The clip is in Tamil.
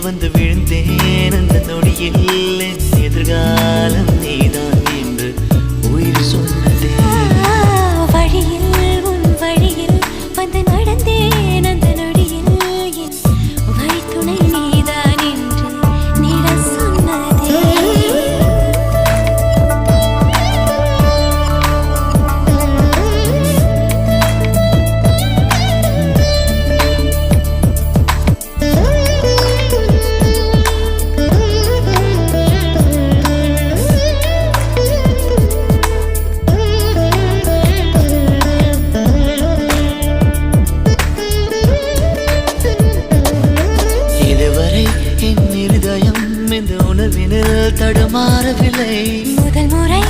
வந்து விழுந்தேன் அந்த நொடியில் எதிர்காலம் நீதான் என்று உயிர் சொன்னதே வழியில் உன் வழியில் வந்து நடந்தேன் அந்த நொடியில் என் வழித்துணை நீதான் என்று நிட சொன்னதே இந்த உணர்வினில் தடுமாறவில்லை முதல் முறை